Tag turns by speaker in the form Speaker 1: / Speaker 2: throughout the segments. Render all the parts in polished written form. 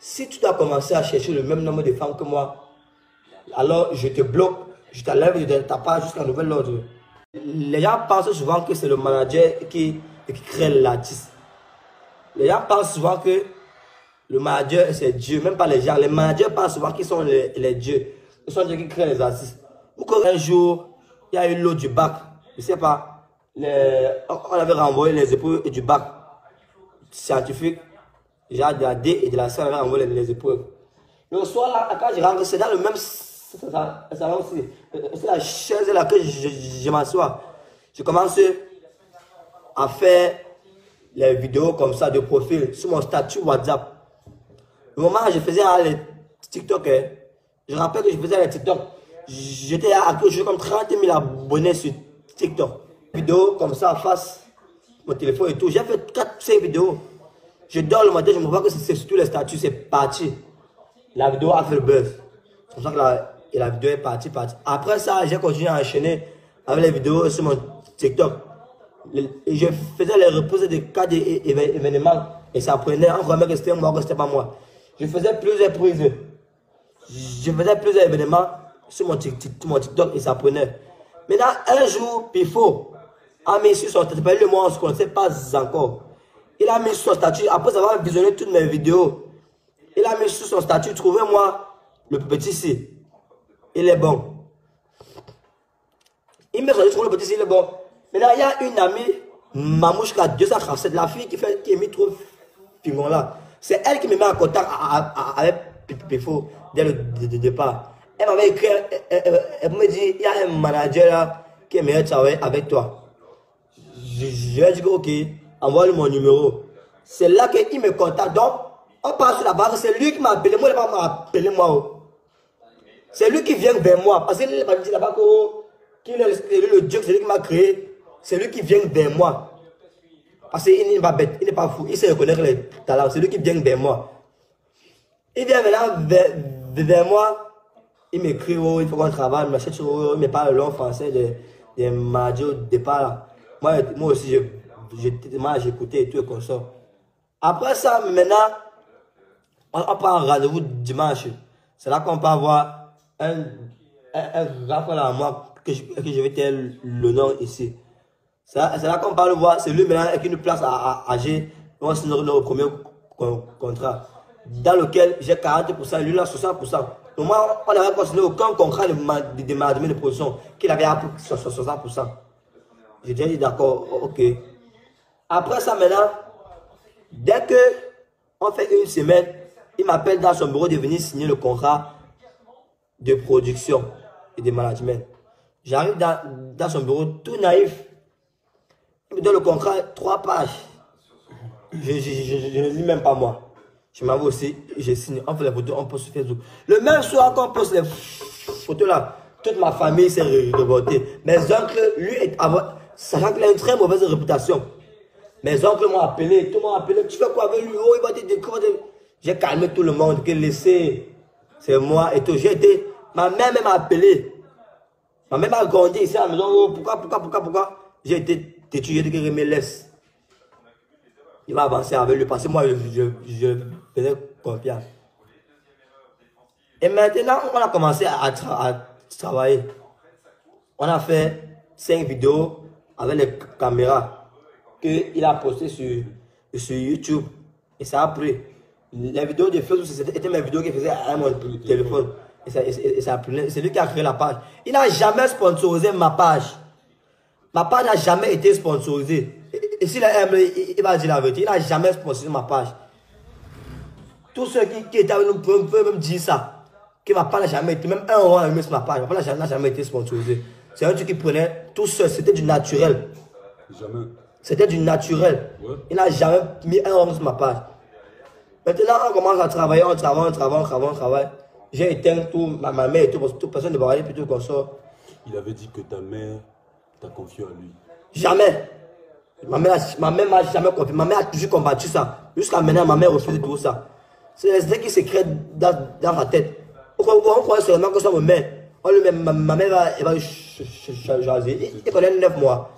Speaker 1: Si tu dois commencer à chercher le même nombre de femmes que moi, alors je te bloque, je t'enlève de ta page jusqu'à nouvel ordre. Les gens pensent souvent que c'est le manager qui crée l'artiste. Les gens pensent souvent que le manager c'est Dieu, même pas les gens. Les managers pensent souvent qu'ils sont les dieux. Ils sont Dieu qui créent les artistes. Pourquoi un jour, il y a eu l'eau du bac, je sais pas, on avait renvoyé les épreuves du bac scientifique, genre de la D et de la C, on avait renvoyé les épreuves. Le soir là, quand je rentre, c'est dans le même salon aussi. C'est la chaise là que je m'assois. Je commence à faire les vidéos comme ça de profil sur mon statut WhatsApp. Le moment où je faisais les TikTok, je rappelle que je faisais les TikTok, j'étais à quelque comme 30 000 abonnés sur TikTok. Vidéos comme ça face mon téléphone et tout. J'ai fait 4-5 vidéos. Je dors le matin, je me vois que c'est sur tous les statuts, c'est parti. La vidéo a fait le buzz. C'est pour ça que la vidéo est partie. Après ça, j'ai continué à enchaîner avec les vidéos sur mon TikTok. Et je faisais les reprises de cas d'événements et ça prenait, on croyait que c'était moi, que c'était pas moi. Je faisais plusieurs prises. Je faisais plusieurs événements sur mon TikTok et ça prenait. Maintenant, un jour, Pifo a mis sur son statut, le mois on ne se connaissait pas encore. Il a mis sur son statut, après avoir visionné toutes mes vidéos, il a mis sur son statut, trouvez-moi le petit C. Il est bon. Il m'a dit, trouver le petit C, il est bon. Maintenant, il y a une amie, Mamouchka 237, la fille qui est mis trop Pingon là. C'est elle qui me met en contact avec Pifo dès le départ. Elle m'avait écrit, elle me dit, il y a un manager là qui aimerait travailler avec toi. Je lui ai dit, ok, envoie-lui mon numéro. C'est là qu'il me contacte. Donc, on passe sur la base, c'est lui qui m'a appelé. Moi, il n'a pas appelé moi. C'est lui qui vient vers moi. Parce qu'il m'a dit là-bas qu'il est le Dieu, c'est lui qui m'a créé. C'est lui qui vient vers moi. Parce qu'il n'est pas bête, il n'est pas fou. Il sait reconnaître les talents. C'est lui qui vient vers moi. Il vient maintenant vers moi. Il m'écrit, oh, il faut qu'on travaille. Il me parle le long français des managers au départ. Moi aussi, j'écoutais et tout comme ça. Après ça, maintenant, on prend un rendez-vous dimanche. C'est là qu'on peut avoir un rapport à moi que je vais dire le nom ici. C'est là qu'on parle voir, c'est lui maintenant avec une place à AG. On signe notre premier contrat. Dans lequel j'ai 40%, lui là 60%. Donc moi, on n'avait consigné aucun contrat de management de production qu'il avait appris 60%. J'ai déjà dit d'accord, ok. Après ça maintenant, dès que on fait une semaine, il m'appelle dans son bureau de venir signer le contrat de production et de management. J'arrive dans son bureau tout naïf. Il me donne le contrat, 3 pages. Je ne lis même pas moi. Je m'en vais aussi, je signe, on fait les photos, on poste sur Facebook. Le même soir qu'on poste les photos là, toute ma famille s'est révoltée. Mes oncles, lui, sachant qu'il a une très mauvaise réputation. Mes oncles m'ont appelé, tout le monde m'a appelé, tu fais quoi avec lui? Oh, il va te découvrir. J'ai calmé tout le monde, que laissez, c'est moi et tout. J'ai été, ma mère m'a appelé. Ma mère m'a grandi ici à la maison, oh, pourquoi? J'ai été têtu, j'ai dit qu'il me laisse. Il va avancer avec lui parce que moi, je faisais confiance. Et maintenant, on a commencé à travailler. On a fait 5 vidéos avec les caméras qu'il a postées sur YouTube. Et ça a pris. Les vidéos de Facebook, c'était mes vidéos qu'il faisait à mon téléphone. Et ça a pris. C'est lui qui a créé la page. Il n'a jamais sponsorisé ma page. Ma page n'a jamais été sponsorisée. Et s'il aime, il va dire la vérité. Il n'a jamais sponsorisé ma page. Tous ceux qui étaient avec nous peuvent même dire ça. Que ma page n'a jamais été, même 1 euro n'a mis sur ma page. Ma page n'a jamais été sponsorisée. C'est un truc qui prenait tout seul. C'était du naturel.
Speaker 2: Jamais.
Speaker 1: C'était du naturel.
Speaker 2: Ouais.
Speaker 1: Il n'a jamais mis 1 euro sur ma page. Maintenant, on commence à travailler, on travaille. J'ai éteint tout, ma mère et tout, parce que toute personne ne va aller plutôt comme ça.
Speaker 2: Il avait dit que ta mère t'a confié à lui.
Speaker 1: Jamais. Ma mère m'a jamais confié. Ma mère a toujours combattu ça. Jusqu'à maintenant, ma mère refuse tout ça. C'est les idées qui se créent dans sa tête. On croit seulement que ça me met. Ma mère va choisir. Il connaît 9 mois.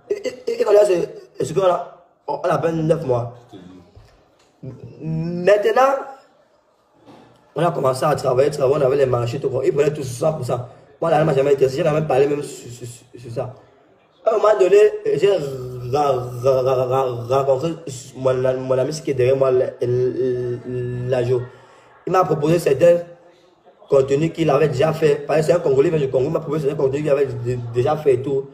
Speaker 1: Il connaît ce qu'on appelle 9 mois. Maintenant, On a commencé à travailler, on avait les marchés, tout. Ils prenaient tout 100%. Moi, là, je n'ai jamais été, j'ai même parlé même sur ça. À un moment donné, j'ai rencontré mon ami qui est derrière moi, l'agio. Il m'a proposé certains contenus qu'il avait déjà fait. Parce que c'est un Congolais du Congo, il m'a proposé certains contenus qu'il avait déjà fait et tout.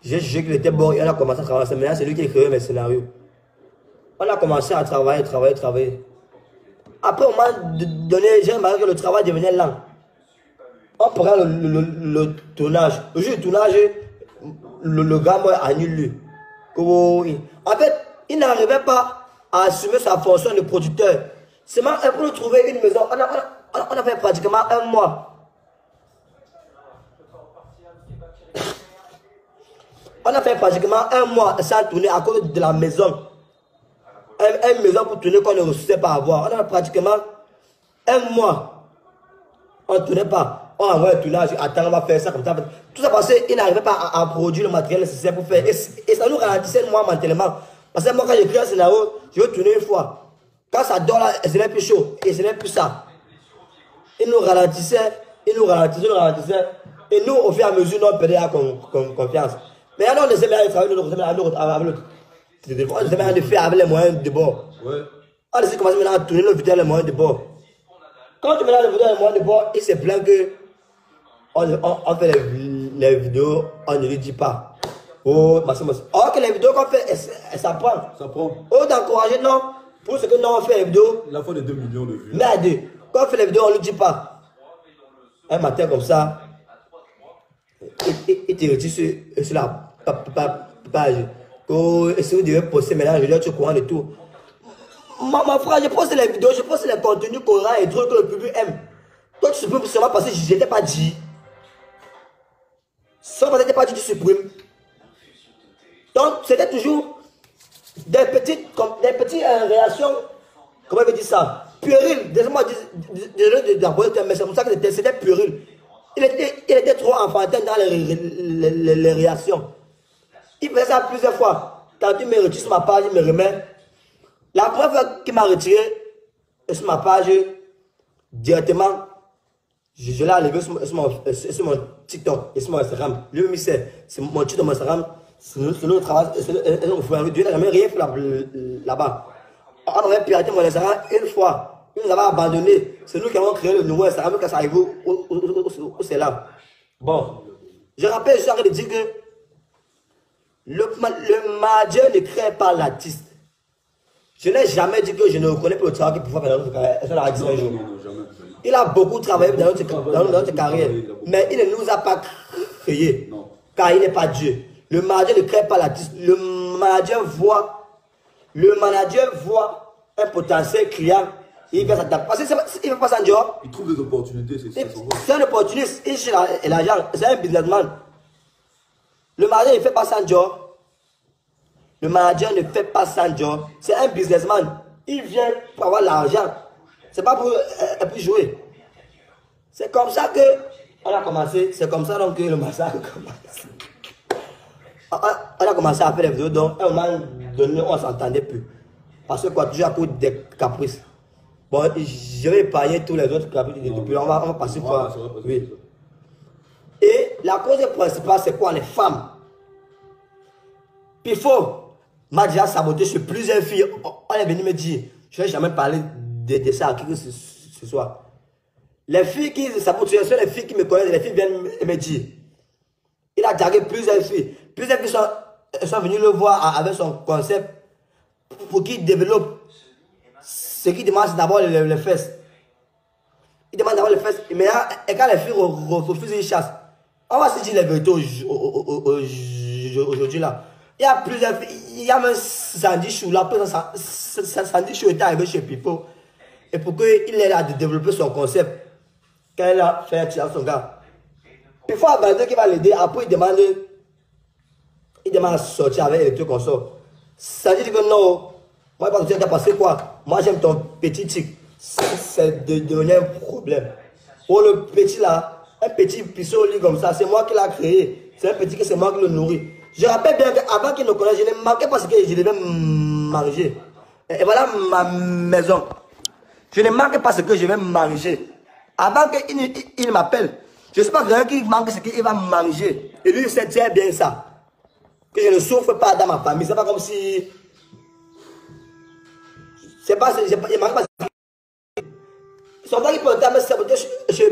Speaker 1: J'ai jugé qu'il était bon et on a commencé à travailler. Maintenant, c'est lui qui écrivait mes scénarios. On a commencé à travailler. Après, au moment donné, j'ai remarqué que le travail devenait lent. On prend le tournage. Le jour du tournage, le gars annule lui. En fait, il n'arrivait pas à assumer sa fonction de producteur. Seulement, pour nous trouver une maison, on a fait pratiquement un mois. On a fait pratiquement un mois sans tourner à cause de la maison. Une maison pour tourner qu'on ne réussissait pas à avoir. On a fait pratiquement un mois. On ne tournait pas. On envoie un tournage, attends, on va faire ça comme ça. Tout ça parce qu'il n'arrivait pas à produire le matériel nécessaire pour faire. Et ça nous ralentissait moi mentalement. Parce que moi, quand j'écris un scénario, je veux tourner une fois. Quand ça dort là, ce n'est plus chaud. Et ce n'est plus ça. Il nous ralentissait. Et nous, au fur et à mesure, nous, on perdait la confiance. Mais alors, on essaie de travailler avec l'autre. On essaie de faire avec les moyens de bord.
Speaker 2: Ouais.
Speaker 1: On essaie de commencer maintenant à tourner le vidéo avec les moyens de bord. Quand tu mets le vidéo avec les moyens de bord, il se plaint que on fait les vidéos, on ne lui dit pas. Oh, or que les vidéos qu'on fait, ça prend.
Speaker 2: Ça prend.
Speaker 1: Oh, d'encourager, non. Pour ce que nous, on fait les vidéos.
Speaker 2: La fois de 2 millions de vues.
Speaker 1: Merde. Quand on fait les vidéos, on ne lui dit pas. Un matin comme ça, il te retire sur la page. Et si vous devez poster maintenant, je vais être au courant de tout. Mon frère, je poste les vidéos, je poste les contenus courants et trucs que le public aime. Toi, tu supprimes seulement parce que je n'étais pas dit. Seulement parce que je n'étais pas dit, tu supprimes. Donc, c'était toujours des petites réactions, comment je veux dire ça, puériles. Désolé de mais c'est pour ça que c'était puéril. Il était trop enfantin dans les réactions. Il faisait ça plusieurs fois. Quand il me retire sur ma page, il me remet. La première fois qu'il m'a retiré sur ma page, directement, je l'ai enlevé sur mon TikTok et sur mon Instagram. Lui, c'est mon TikTok, mon Instagram. C'est notre travail. Dieu n'a jamais rien fait là-bas. On aurait piraté mon Instagram une fois. Il nous avait abandonné. C'est nous qui avons créé le nouveau Instagram quand ça arrive où c'est là. Bon. Je rappelle, je suis en train de dire que le manager ne crée pas l'artiste. Je n'ai jamais dit que je ne reconnais pas le travail qu'il pouvait faire dans notre carrière.
Speaker 2: Non, jamais.
Speaker 1: Il a beaucoup travaillé dans notre carrière. Mais il ne nous a pas créé.
Speaker 2: Non.
Speaker 1: Car il n'est pas Dieu. Le manager ne crée pas l'artiste. Le manager voit un potentiel client. Il fait sa table. Parce qu'il ne fait pas ça en job.
Speaker 2: Il trouve des opportunités,
Speaker 1: c'est un opportuniste. Il cherche l'argent. C'est un businessman. Le manager ne fait pas ça en job. Le manager ne fait pas ça en job. C'est un businessman. Il vient pour avoir l'argent. C'est pas pour jouer. C'est comme ça que on a commencé. C'est comme ça donc que le massacre commence. On a commencé à faire des vidéos. Donc, à un moment donné, on ne s'entendait plus. Parce que quoi, toujours à cause des caprices. Bon, je vais épargner tous les autres caprices. Depuis, on va passer quoi. Oui. Et la cause principale, c'est quoi? Les femmes. Pifo m'a déjà saboté sur plusieurs filles. On est venu me dire, je n'ai jamais parlé de ça à qui que ce soit. Les filles qui sabotent, ce sont les filles qui me connaissent, les filles viennent me dire. Il a dragué plusieurs filles. Plusieurs filles sont venues le voir avec son concept pour qu'il développe. Ce qu'il demande, c'est d'abord les fesses. Il demande d'abord les fesses. Mais et quand les filles refusent, ils chassent. On va se dire les vérités aujourd'hui là. Il y a plusieurs filles. Il y a même Sandy Chou là. Sandy Chou est arrivé chez Pipo. Et pour qu'il ait là de développer son concept. Quand elle a fait un tir à son gars. Puis il faut abandonner qui va l'aider. Après, il demande à sortir avec les trucs qu'on sort. Ça dit que non. Moi, je pense que tu as passé quoi? Moi, j'aime ton petit tic. C'est de devenir un problème. Pour le petit là, un petit pisseau lit comme ça, c'est moi qui l'ai créé. C'est un petit que c'est moi qui le nourris. Je rappelle bien qu'avant qu'il me connaisse, je ne manquais pas ce que je devais manger. Et voilà ma maison. Je ne manque pas ce que je vais manger. Avant qu'il m'appelle, je ne sais pas quelqu'un qui manque ce qu'il va manger. Et lui, il sait très bien ça. Que je ne souffre pas dans ma famille. C'est pas comme si... C'est pas... Il manque pas... Son père qui peut me saboter chez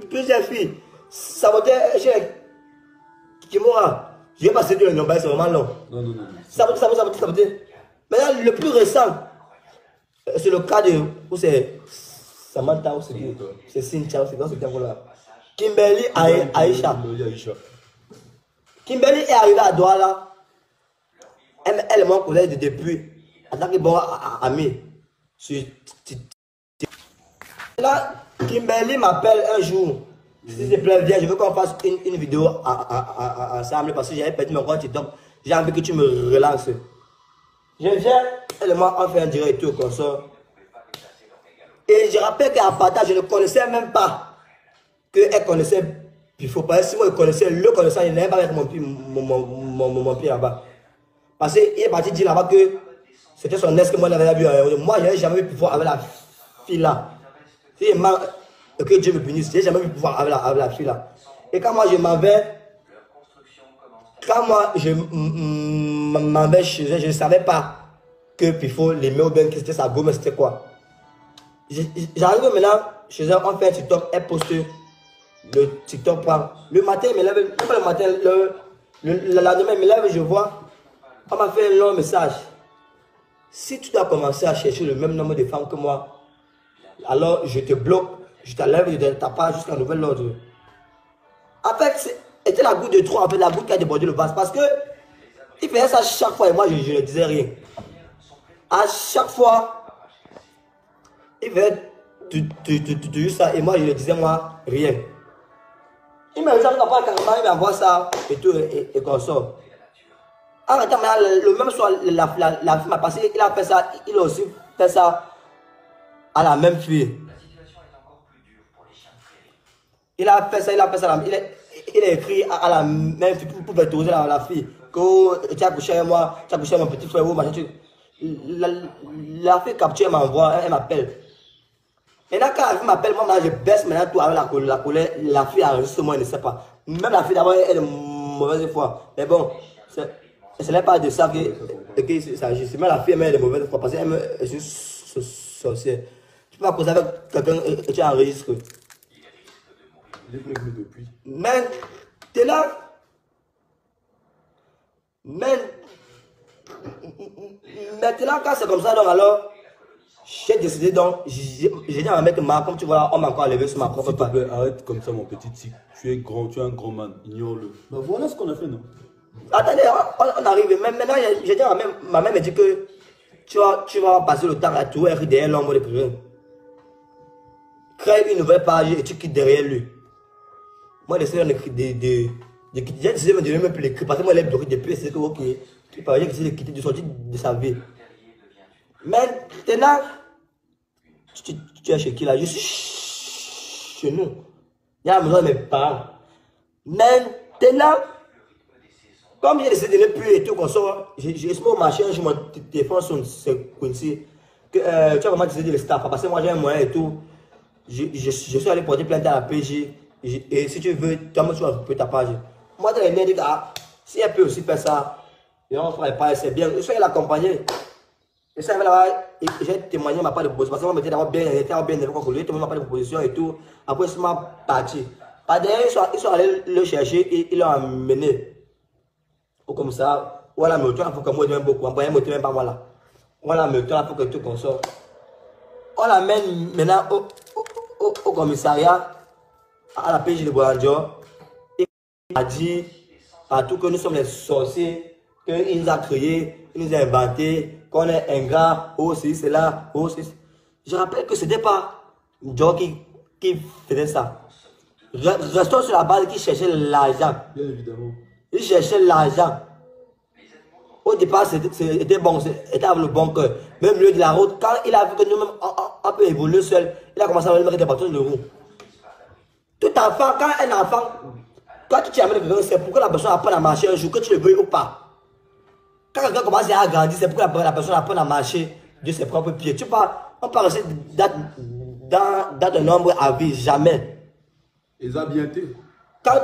Speaker 1: plusieurs filles. Saboter chez... Kimura. Je ne vais pas citer le nom, c'est vraiment long.
Speaker 2: Non.
Speaker 1: Saboter. Maintenant, le plus récent, c'est le cas de... Où c'est... Samantha, où c'est Cynthia, c'est dans ce temps-là. Kimberly Aïcha. Kimberly est arrivée à Douala. Elle est mon collègue depuis. En tant que bon ami. Là, Kimberly m'appelle un jour. S'il te plaît, viens, je veux qu'on fasse une vidéo ensemble parce que j'avais perdu mon compte TikTok. J'ai envie que tu me relances. Je viens, elle et moi, on fait un direct et tout comme ça. Et je rappelle qu'à partage, je ne connaissais même pas qu'elle connaissait Pifo. Parce que si moi je connaissais le connaissant, il n'allait pas mettre mon pied là-bas. Parce qu'il est parti dire là-bas que c'était son ex que moi j'avais vu. Moi, je n'avais jamais vu Pifo avec la fille là. Que Dieu me punisse, je n'ai jamais vu Pifo avec la fille là. Et quand moi je m'en vais, chez elle, je ne savais pas que Pifo l'aimait ou bien que c'était sa gomme, c'était quoi. J'arrive maintenant chez elle, on fait un TikTok, elle poste le TikTok prend. Le matin, il me lève, même pas le matin, le lendemain, il me lève et je vois, on m'a fait un long message. Si tu dois commencer à chercher le même nombre de femmes que moi, alors je te bloque, je t'enlève de ta part jusqu'à nouvel ordre. En fait, c'était la goutte de trop, en fait, la goutte qui a débordé le vase. Parce que il faisait ça chaque fois et moi, je ne disais rien. À chaque fois, il faisait tout ça et moi, je ne disais moi rien. Il me dit carrément, il m'envoie ça et tout, et comme ça. En même temps, le même soir, la fille m'a passé, il a fait ça, il a aussi fait ça à la même fille. Il a fait ça, il a écrit à la même fille pour autoriser la fille. Que tu as couché avec moi, tu as couché avec mon petit frère ou machin. La fille capture, elle m'envoie, elle m'appelle. Maintenant, quand la fille m'appelle, moi, je baisse maintenant tout avec la colère. La fille enregistre, moi, elle ne sait pas. Même la fille d'abord, elle est de mauvaise foi. Mais bon, ce n'est pas de ça que ça agit. Mais la fille, elle est de mauvaise foi parce qu'elle est une sorcière. Tu peux pas causer avec quelqu'un et tu enregistres.
Speaker 2: Il est prévenu depuis.
Speaker 1: Mais, t'es là. Mais, maintenant, quand c'est comme ça, donc alors, j'ai décidé donc, j'ai dit à ma mère que comme tu vois, on m'a encore levé sur ma propre
Speaker 2: S'il te plaît, arrête comme ça, mon petit tic. Tu es grand, tu es un grand man, ignore-le. Ben voilà ce qu'on a fait, non?
Speaker 1: Attendez, on arrive. Maintenant, j'ai dit à ma mère me dit que tu vas passer le temps à tout rire derrière l'ombre de quelqu'un. Crée une nouvelle page et tu quittes derrière lui. Moi, j'essaie de quitter. J'ai décidé de ne même plus l'écrire parce que moi, elle est bloquée depuis. C'est que, ok, j'ai décidé de quitter, de sortir de sa vie. Maintenant, tu es chez qui là? Je suis chez nous. Il y a la maison de mes parents. Maintenant, comme j'ai décidé de ne plus et tout comme ça, j'ai essayé au marché, je me téléphone sur ce Quincy. Tu as vraiment décidé de le staff parce que moi j'ai un moyen et tout. Je suis allé porter plainte à la PJ. Et si tu veux, toi, tu vas récupérer ta page. Moi, dans les nerfs, je dis, si elle peut aussi faire ça, et on fera pas, c'est bien. Je suis allé l'accompagner. Et ça, j'ai témoigné ma part de proposition. Parce que moi, j'étais d'abord bien élevé contre lui. J'ai témoigné ma part de proposition et tout. Après, je suis parti. Par derrière, ils sont allés le chercher et ils l'ont amené. Ou comme ça, voilà, mais toi, il faut que moi, je m'aime beaucoup. Après, moi, je même pas moi là. Voilà, mais toi, il faut que tout comme ça. On l'amène maintenant au commissariat, à la PJ de Boyanjo. Il a dit partout que nous sommes les sorciers, qu'il nous a créés, il nous a inventé, qu'on est ingrat, oh c'est cela, oh c'est... Je rappelle que ce n'était pas Joe qui faisait ça. Restons sur la base qui cherchait l'argent.
Speaker 2: Bien évidemment.
Speaker 1: Il cherchait l'argent. Au départ, c'était bon, c'était avec le bon cœur. Même le milieu de la route, quand il a vu que nous-mêmes, on peut évoluer seul, il a commencé à mettre des bâtons de roue. Tout enfant, quand un enfant, quand tu amènes quelqu'un, c'est pour que la personne apprenne à marcher un jour, que tu le veuilles ou pas. Quand quelqu'un commence à grandir, c'est pour que la personne apprenne à marcher de ses propres pieds. Tu vois, On peut rester dans un nombre à vie, jamais.
Speaker 2: Ils ont bien été.
Speaker 1: Quand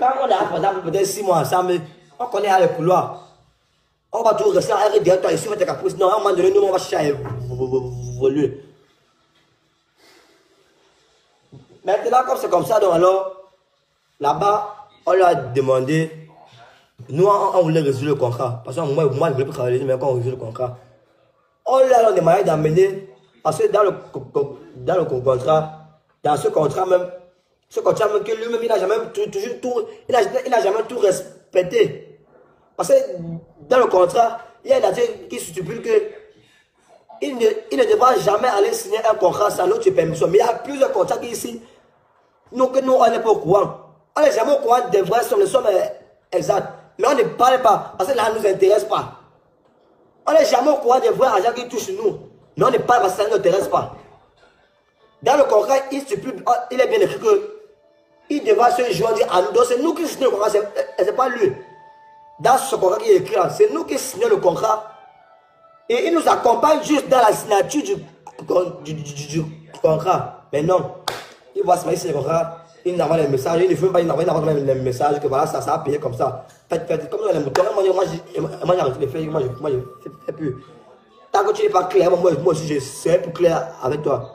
Speaker 1: on a par exemple peut-être 6 mois ensemble, on connaît les couloirs. On va toujours rester à directeur ici, on va te caprice. Non, à un moment donné, nous, on va chercher à évoluer. Maintenant, comme c'est comme ça, donc alors, là-bas, on leur a demandé, nous, on voulait résoudre le contrat. Parce que moi, je voulais pas travailler, mais quand on résout le contrat, on leur a demandé d'amener, parce que dans le contrat, dans ce contrat même que lui-même, il n'a jamais tout respecté. Parce que dans le contrat, il y a une article qui stipule que il ne devra jamais aller signer un contrat sans notre permission. Mais il y a plusieurs contrats qui ici, nous, on n'est pas au courant. On n'est jamais au courant des vraies sommes, les sommes exactes. Mais on ne parle pas, parce que là, ça ne nous intéresse pas. On n'est jamais au courant des vrais agents qui touchent nous. Mais on ne parle pas, parce que ça ne nous intéresse pas. Dans le contrat, il est bien écrit que il devra se joindre à nous. C'est nous qui signons le contrat, c'est pas lui. Dans ce contrat qui est écrit là, c'est nous qui signons le contrat. Et il nous accompagne juste dans la signature du contrat. Mais non, il va se mettre sur le contrat, il n'envoie les messages, il ne veut pas, il n'envoie même les messages que voilà, ça a payé comme ça. Faites comme les moutons. Moi, j'ai arrêté de faire, moi, je ne fais plus. Tant que tu n'es pas clair, moi aussi, je serai plus clair avec toi.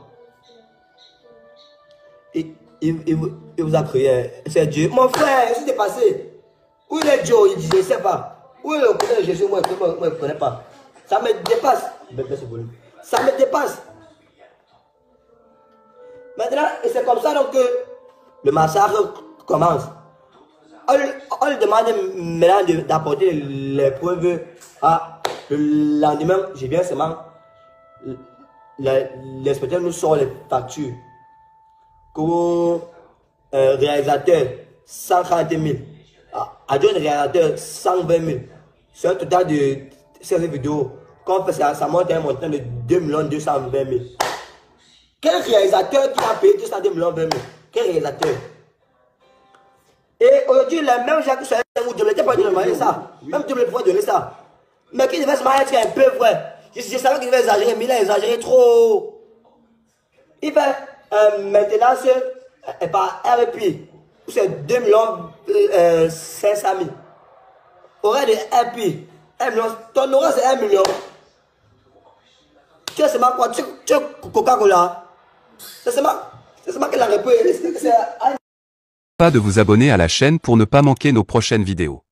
Speaker 1: Il vous a crié, c'est Dieu. Mon frère, qu'est-ce qui s'est passé? Où il est Dieu? Il dit, je ne sais pas. Où est le côté de Jésus? Moi, je ne connais pas. Ça me dépasse. Ça me dépasse. Maintenant, c'est comme ça donc que le massacre commence. On lui demande maintenant d'apporter les preuves. Le lendemain, je viens seulement. L'inspecteur nous sort les factures. Comme réalisateur, 130 000. Adjoint réalisateur, 120 000. C'est un total de 16 vidéos. Quand on fait ça, ça monte à un montant de 2 220 000. Quel réalisateur qui a payé 202 020 000? Quel réalisateur? Et aujourd'hui, les mêmes gens qui sont vous ne devez pas demander ça. Même tu ne pouvez pas donner ça. Mais qui devait se marier être un peu vrai. Je savais qu'il devait exagérer, mais il a exagéré trop. Il fait maintenance par RP. C'est 2 500 000. Aurait de RP. 1 million. Ton aura c'est 1 million. Tu sais quoi? Tu es Coca-Cola. C'est seulement qu'elle a répondu.
Speaker 3: Pas de vous abonner à la chaîne pour ne pas manquer nos prochaines vidéos.